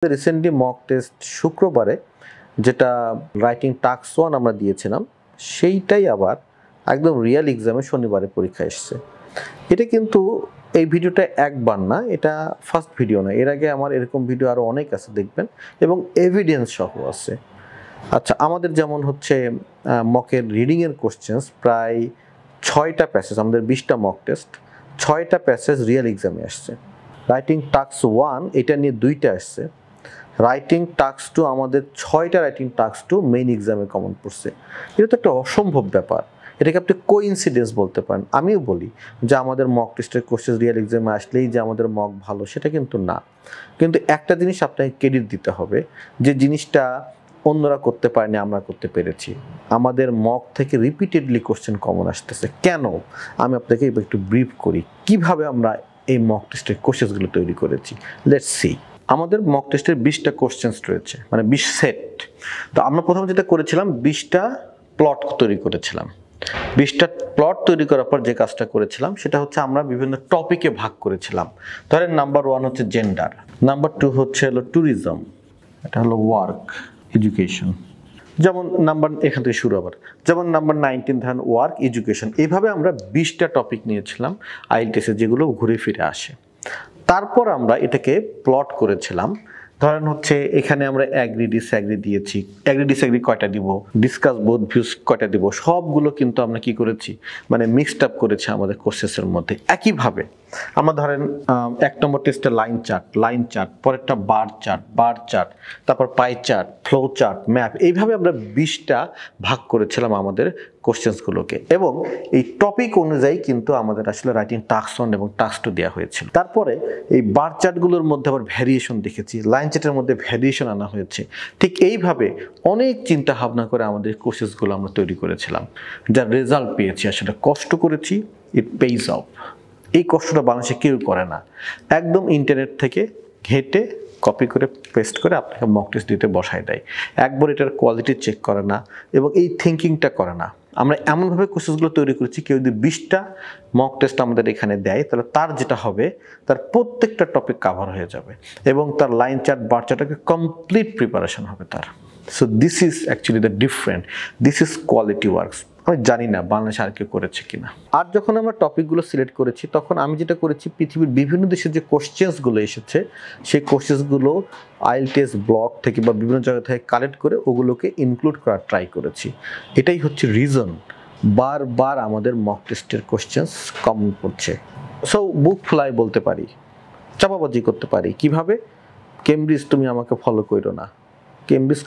Recently mock test শুক্রবারে যেটা writing task 1 আমরা দিয়েছিলাম সেইটাই আবার একদম রিয়েল এক্সামে শনিবারে পরীক্ষা এসেছে। এটা কিন্তু এই ভিডিওটা একবার না, এটা ফার্স্ট ভিডিও না, এর আগে আমার এরকম ভিডিও আরও অনেক আছে দেখবেন এবং এভিডেন্স সহ আছে। আচ্ছা, আমাদের যেমন হচ্ছে মকের রিডিংয়ের কোশ্চেন্স প্রায় 6টা প্যাসেজ, আমাদের 20টা মক টেস্ট 6টা প্যাসেজ রিয়েল এক্সামে আসছে। রাইটিং টাস্ক 1 এটা নিয়ে 2টা আসছে। রাইটিং টাস্ক 2 আমাদের 6টা রাইটিং টাস্ক 2 মেইন এক্সামে কমন পড়ছে। এটা তো একটা অসম্ভব ব্যাপার, এটাকে আপনি কোইন্সিডেন্স বলতে পারেন। আমিও বলি যে আমাদের মক টেস্টের কোশ্চেন রিয়েল এক্সামে আসলেই যে আমাদের মক ভালো সেটা কিন্তু না। কিন্তু একটা জিনিস আপনাকে ক্রেডিট দিতে হবে, যে জিনিসটা অন্যরা করতে পারেনি আমরা করতে পেরেছি। আমাদের মক থেকে রিপিটেডলি কোশ্চেন কমন আসতেছে কেন, আমি আপনাকে একটু ব্রিফ করি কিভাবে আমরা এই মক টেস্টের কোশ্চেনগুলো তৈরি করেছি। Let's see. আমাদের মক টেস্টের 20টা কোশ্চেন্স রয়েছে, মানে 20 সেট। তো আমরা প্রথমে যেটা করেছিলাম 20টা প্লট তৈরি করেছিলাম। 20টা প্লট তৈরি করার পর যে কাজটা করেছিলাম সেটা হচ্ছে আমরা বিভিন্ন টপিকে ভাগ করেছিলাম। ধরেন নাম্বার 1 হচ্ছে জেন্ডার, নাম্বার 2 হচ্ছে হলো ট্যুরিজম, এটা হলো ওয়ার্ক, এডুকেশন। যেমন নাম্বার এখান থেকে শুরু আবার, যেমন নাম্বার 19 ধরেন ওয়ার্ক, এডুকেশন। এইভাবে আমরা 20টা টপিক নিয়েছিলাম আইএলটিএসে, যেগুলো ঘুরে ফিরে আসে। তারপর আমরা এটাকে প্লট করেছিলাম। ধরেন হচ্ছে এখানে আমরা অ্যাগ্রি ডিসঅ্যাগ্রি দিয়েছি, অ্যাগ্রি ডিসঅ্যাগ্রি কয়টা দিব, ডিসকাস বোথ ভিউজ কয়টা দিব, সবগুলো কিন্তু আমরা কি করেছি, মানে মিক্সড আপ করেছি আমাদের কোর্সেসের মধ্যে। একইভাবে আমরা ধরেন 1 নম্বর টেস্টে লাইন চার্ট, পরেরটা বার চার্ট, তারপর pie chart, flow chart, map. এইভাবে আমরা 20টা ভাগ করেছিলাম আমাদের কোশ্চেন্সগুলোকে, এবং এই টপিক অনুযায়ী কিন্তু আমাদের আসলে রাইটিং টাস্ক 1 এবং টাস্ক 2 দেওয়া হয়েছিল। তারপরে এই বার চার্টগুলোর মধ্যে আবার ভ্যারিয়েশন দেখেছি, লাইন চার্টের মধ্যে ভ্যারিয়েশন আনা হয়েছে। ঠিক এইভাবে অনেক চিন্তা ভাবনা করে আমাদের কোর্সেসগুলো আমরা তৈরি করেছিলাম, যার রেজাল্ট পেয়েছি। আসলে কষ্ট করেছি, ইট পেইজ অফ। এই কষ্টটা বাংলাদেশে কেউ করে না, একদম ইন্টারনেট থেকে ঘেঁটে কপি করে পেস্ট করে আপনাকে মক টেস্ট দিতে বসায় দেয়। একবার এটার কোয়ালিটি চেক করে না এবং এই থিঙ্কিংটা করে না। আমরা এমনভাবে কোশ্চেনগুলো তৈরি করেছি, কেউ যদি 20টা মক টেস্ট আমাদের এখানে দেয় তাহলে তার যেটা হবে, তার প্রত্যেকটা টপিক কাভার হয়ে যাবে এবং তার লাইন চার্ট বার চার্টে কমপ্লিট প্রিপারেশন হবে তার। So this is actually the different, this is quality works. আমি জানি না বাংলাদেশে আর কেউ করেছে কিনা। আর যখন আমরা টপিকগুলো সিলেক্ট করেছি তখন আমি যেটা করেছি, পৃথিবীর বিভিন্ন দেশের যে কোশ্চেন্সগুলো এসেছে সেই কোশ্চেন্সগুলো আইএলটিএস ব্লগ থেকে বা বিভিন্ন জায়গা থেকে কালেক্ট করে ওগুলোকে ইনক্লুড করার ট্রাই করেছি। এটাই হচ্ছে রিজন বারবার আমাদের মক টেস্টের কোশ্চেন্স কমন পড়ছে। সো বুক ফ্লাই বলতে পারি, চাপাবাজি করতে পারি। কিভাবে? কেমব্রিজ তুমি আমাকে ফলো করো না, কেমব্রিজ